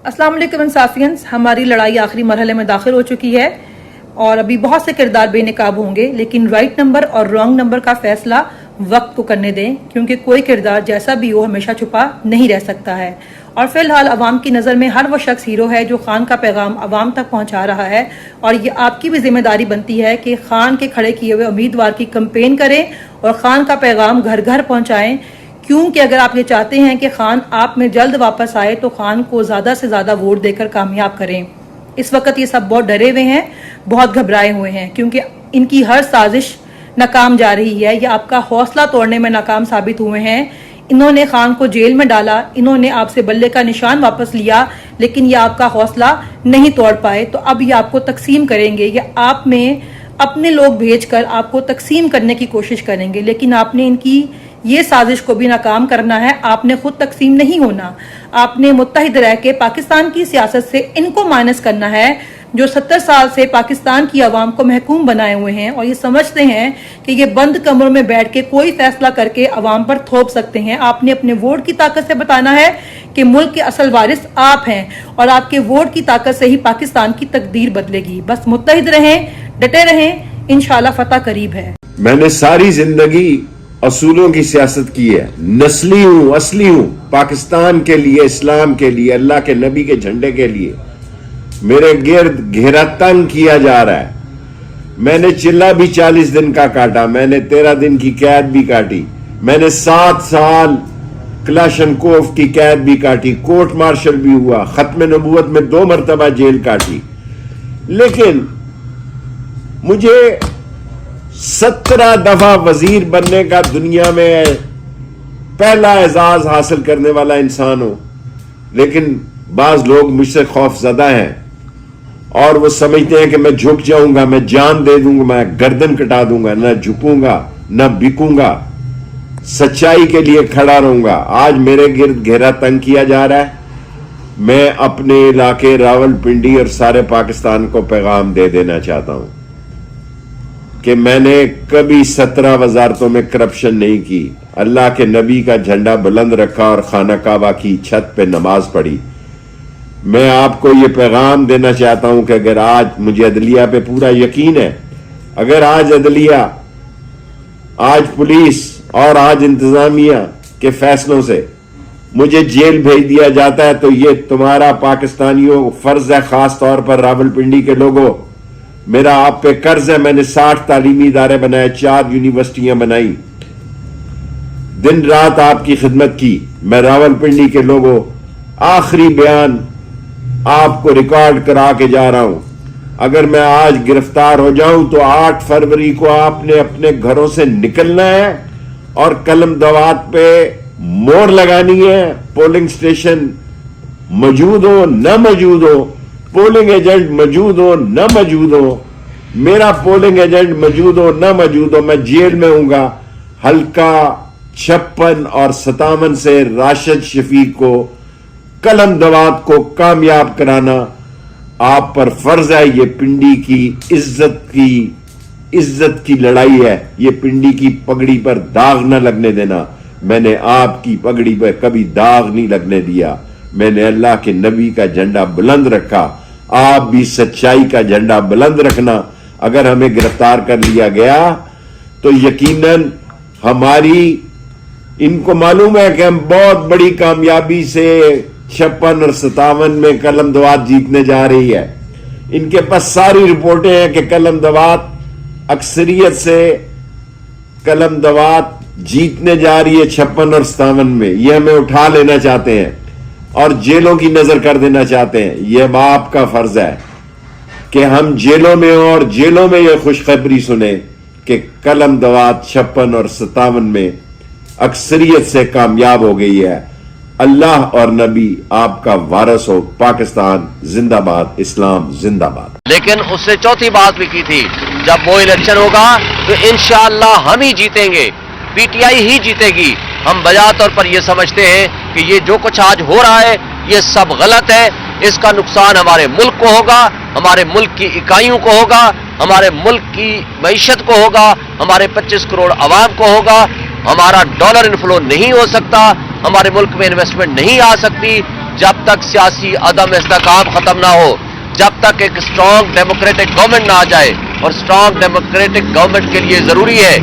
अस्सलाम वालेकुम इंसाफियंस, हमारी लड़ाई आखिरी मरहले में दाखिल हो चुकी है और अभी बहुत से किरदार बेनकाब होंगे, लेकिन राइट नंबर और रॉन्ग नंबर का फैसला वक्त को करने दें, क्योंकि कोई किरदार जैसा भी हो हमेशा छुपा नहीं रह सकता है। और फिलहाल अवाम की नज़र में हर वो शख्स हीरो है जो खान का पैगाम अवाम तक पहुंचा रहा है, और ये आपकी भी जिम्मेदारी बनती है कि खान के खड़े किए हुए उम्मीदवार की कैंपेन करें और खान का पैगाम घर घर पहुंचाएं, क्योंकि अगर आप ये चाहते हैं कि खान आप में जल्द वापस आए तो खान को ज़्यादा से ज़्यादा वोट देकर कामयाब करें। इस वक्त ये सब बहुत डरे हुए हैं, बहुत घबराए हुए हैं, क्योंकि इनकी हर साजिश नाकाम जा रही है। ये आपका हौसला तोड़ने में नाकाम साबित हुए हैं। इन्होंने खान को जेल में डाला, इन्होंने आपसे बल्ले का निशान वापस लिया, लेकिन ये आपका हौसला नहीं तोड़ पाए। तो अब ये आपको तकसीम करेंगे, ये आप में अपने लोग भेजकर आपको तकसीम करने की कोशिश करेंगे, लेकिन आपने इनकी ये साजिश को भी नाकाम करना है। आपने खुद तकसीम नहीं होना, आपने मुत्तहिद रह के पाकिस्तान की सियासत से इनको माइनस करना है जो 70 साल से पाकिस्तान की आवाम को महकूम बनाए हुए हैं और ये समझते हैं कि ये बंद कमरों में बैठ के कोई फैसला करके आवाम पर थोप सकते हैं। आपने अपने वोट की ताकत से बताना है कि मुल्क के असल वारिस आप हैं और आपके वोट की ताकत से ही पाकिस्तान की तकदीर बदलेगी। बस मुत्तहिद रहें, डटे रहें, इंशाल्लाह फतह करीब है। मैंने सारी जिंदगी असूलों की सियासत की है, नस्ली हूं, असली हूं, पाकिस्तान के लिए, इस्लाम के लिए, अल्लाह के नबी के झंडे के लिए। मेरे गिर्द घेरा तंग किया जा रहा है। मैंने चिल्ला भी 40 दिन का काटा, मैंने 13 दिन की कैद भी काटी, मैंने 7 साल क्लाशनकोफ की कैद भी काटी, कोर्ट मार्शल भी हुआ, खत्म नबूवत में 2 मरतबा जेल काटी, लेकिन मुझे 17 दफा वजीर बनने का दुनिया में पहला एजाज हासिल करने वाला इंसान हूं। लेकिन बाज लोग मुझसे खौफजदा हैं और वो समझते हैं कि मैं झुक जाऊंगा, मैं जान दे दूंगा, मैं गर्दन कटा दूंगा, न झुकूंगा न बिकूंगा, सच्चाई के लिए खड़ा रहूंगा। आज मेरे गिर्द घेरा तंग किया जा रहा है। मैं अपने इलाके रावलपिंडी और सारे पाकिस्तान को पैगाम दे देना चाहता हूं कि मैंने कभी 17 वजारतों में करप्शन नहीं की, अल्लाह के नबी का झंडा बुलंद रखा और खाना काबा की छत पे नमाज पढ़ी। मैं आपको ये पैगाम देना चाहता हूं कि अगर आज मुझे अदलिया पे पूरा यकीन है, अगर आज अदलिया, आज पुलिस और आज इंतजामिया के फैसलों से मुझे जेल भेज दिया जाता है तो ये तुम्हारा पाकिस्तानियों फर्ज है, खास तौर पर रावलपिंडी के लोगों, मेरा आप पे कर्ज है। मैंने 60 तालीमी इदारे बनाए, 4 यूनिवर्सिटियां बनाई, दिन रात आपकी खिदमत की। मैं रावलपिंडी के लोगों आखिरी बयान आपको रिकॉर्ड करा के जा रहा हूं। अगर मैं आज गिरफ्तार हो जाऊं तो 8 फरवरी को आपने अपने घरों से निकलना है और कलम दवात पे मोहर लगानी है। पोलिंग स्टेशन मौजूद हो न मौजूद हो, पोलिंग एजेंट मौजूद हो न मौजूद हो, मेरा पोलिंग एजेंट मौजूद हो न मौजूद हो, मैं जेल में हूंगा। हल्का 56 और 57 से राशिद शफीक को, कलम दवात को कामयाब कराना आप पर फर्ज है। ये पिंडी की इज्जत की लड़ाई है। ये पिंडी की पगड़ी पर दाग न लगने देना। मैंने आपकी पगड़ी पर कभी दाग नहीं लगने दिया। मैंने अल्लाह के नबी का झंडा बुलंद रखा, आप भी सच्चाई का झंडा बुलंद रखना। अगर हमें गिरफ्तार कर लिया गया तो यकीनन हमारी, इनको मालूम है कि हम बहुत बड़ी कामयाबी से 56 और 57 में कलम दवात जीतने जा रही है। इनके पास सारी रिपोर्टें हैं कि कलम दवात अक्सरियत से कलम दवात जीतने जा रही है 56 और 57 में। ये हमें उठा लेना चाहते हैं और जेलों की नजर कर देना चाहते हैं। यह बाप का फर्ज है कि हम जेलों में हों और जेलों में यह खुशखबरी सुने कि कलम दवात 56 और 57 में अक्सरियत से कामयाब हो गई है। अल्लाह और नबी आपका वारिस हो। पाकिस्तान जिंदाबाद, इस्लाम जिंदाबाद। लेकिन उसने चौथी बात भी की थी, जब वो इलेक्शन होगा तो इंशाअल्लाह हम ही जीतेंगे, पीटीआई ही जीतेगी। हम बजा तौर पर यह समझते हैं कि ये जो कुछ आज हो रहा है ये सब गलत है। इसका नुकसान हमारे मुल्क को होगा, हमारे मुल्क की इकाइयों को होगा, हमारे मुल्क की मईशत को होगा, हमारे 25 करोड़ आवाम को होगा। हमारा डॉलर इनफ्लो नहीं हो सकता, हमारे मुल्क में इन्वेस्टमेंट नहीं आ सकती جب تک سیاسی عدم استحکام ختم نہ ہو، جب تک ایک اسٹرانگ ڈیموکریٹک گورنمنٹ نہ آ جائے، اور اسٹرانگ ڈیموکریٹک گورنمنٹ کے لیے ضروری ہے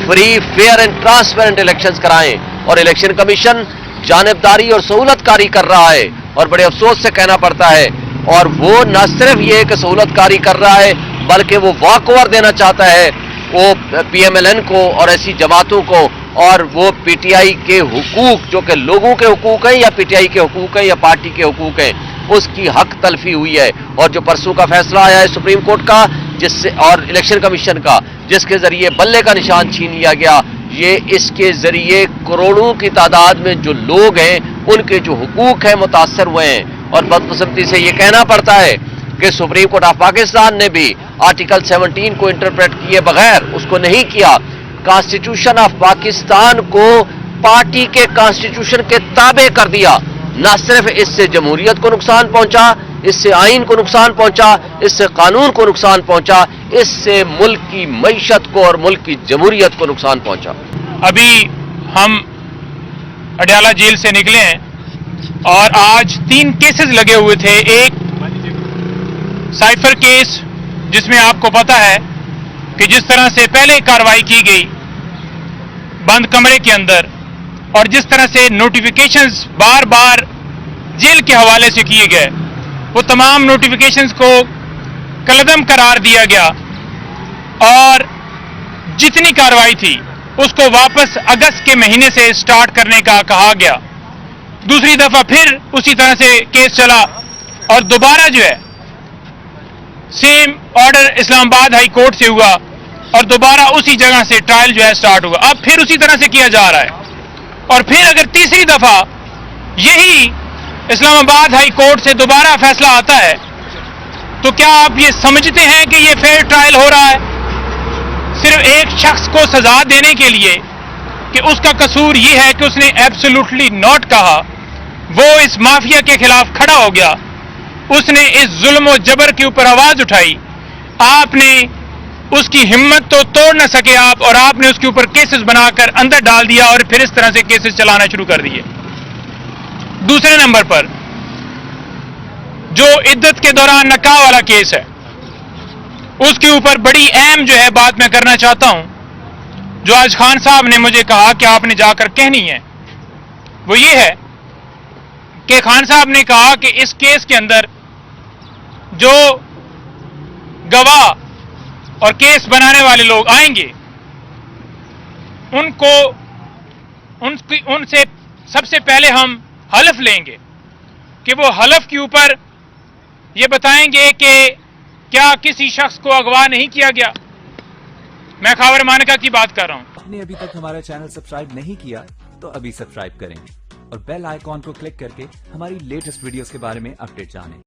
free, fair and transparent elections کرائیں، اور الیکشن کمیشن جانبداری اور سہولت کاری کر رہا ہے، اور بڑے افسوس سے کہنا پڑتا ہے، اور وہ نہ صرف یہ کہ سہولت کاری کر رہا ہے بلکہ وہ واک اوور دینا چاہتا ہے وہ پی ایم ایل این کو اور ایسی جماعتوں کو، اور وہ پی ٹی آئی کے حقوق جو کہ لوگوں کے حقوق ہیں یا پی ٹی آئی کے حقوق ہیں یا پارٹی کے حقوق ہیں، اس کی حق تلفی ہوئی ہے۔ اور جو پرسوں کا فیصلہ آیا ہے سپریم کورٹ کا، جس سے اور الیکشن کمیشن کا، جس کے ذریعے بلے کا نشان چھین لیا گیا، یہ اس کے ذریعے کروڑوں کی تعداد میں جو لوگ ہیں ان کے جو حقوق ہیں متاثر ہوئے ہیں۔ اور بدقسمتی سے یہ کہنا پڑتا ہے کہ سپریم کورٹ آف پاکستان نے بھی آرٹیکل 17 کو انٹرپریٹ کیے بغیر اس کو نہیں کیا، کانسٹیٹیوشن آف پاکستان کو پارٹی کے کانسٹیٹیوشن کے تابع کر دیا۔ نہ صرف اس سے جمہوریت کو نقصان پہنچا، اس سے آئین کو نقصان پہنچا، اس سے قانون کو نقصان پہنچا، اس سے ملک کی معیشت کو اور ملک کی جمہوریت کو نقصان پہنچا۔ ابھی ہم اڈیالہ جیل سے نکلے ہیں اور آج 3 کیسز لگے ہوئے تھے۔ ایک سائفر کیس جس میں آپ کو پتا ہے کہ جس طرح سے پہلے کارروائی کی گئی بند کمرے کے اندر، اور جس طرح سے نوٹیفیکیشنز بار بار جیل کے حوالے سے کیے گئے، وہ تمام نوٹیفیکیشنز کو کالعدم قرار دیا گیا، اور جتنی کارروائی تھی اس کو واپس اگست کے مہینے سے سٹارٹ کرنے کا کہا گیا۔ دوسری دفعہ پھر اسی طرح سے کیس چلا، اور دوبارہ جو ہے سیم آرڈر اسلام آباد ہائی کورٹ سے ہوا، اور دوبارہ اسی جگہ سے ٹرائل جو ہے سٹارٹ ہوا۔ اب پھر اسی طرح سے کیا جا رہا ہے، اور پھر اگر تیسری دفعہ یہی اسلام آباد ہائی کورٹ سے دوبارہ فیصلہ آتا ہے تو کیا آپ یہ سمجھتے ہیں کہ یہ فیئر ٹرائل ہو رہا ہے؟ صرف ایک شخص کو سزا دینے کے لیے کہ اس کا قصور یہ ہے کہ اس نے ایبسولوٹلی ناٹ کہا، وہ اس مافیا کے خلاف کھڑا ہو گیا، اس نے اس ظلم و جبر کے اوپر آواز اٹھائی، آپ نے اس کی ہمت تو توڑ نہ سکے آپ، اور آپ نے اس کے اوپر کیسز بنا کر اندر ڈال دیا، اور پھر اس طرح سے کیسز چلانا شروع کر دیے۔ دوسرے نمبر پر جو عدت کے دوران نکاح والا کیس ہے، اس کے اوپر بڑی اہم جو ہے بات میں کرنا چاہتا ہوں، جو آج خان صاحب نے مجھے کہا کہ آپ نے جا کر کہنی ہے، وہ یہ ہے کہ خان صاحب نے کہا کہ اس کیس کے اندر جو گواہ اور کیس بنانے والے لوگ آئیں گے ان سے سب سے پہلے ہم حلف لیں گے کہ وہ حلف کے اوپر یہ بتائیں گے کہ کیا کسی شخص کو اغوا نہیں کیا گیا۔ میں خاور مانکا کی بات کر رہا ہوں۔ آپ نے ابھی تک ہمارا چینل سبسکرائب نہیں کیا تو ابھی سبسکرائب کریں اور بیل آئیکن کو کلک کر کے ہماری لیٹسٹ ویڈیوز کے بارے میں اپڈیٹ جانیں۔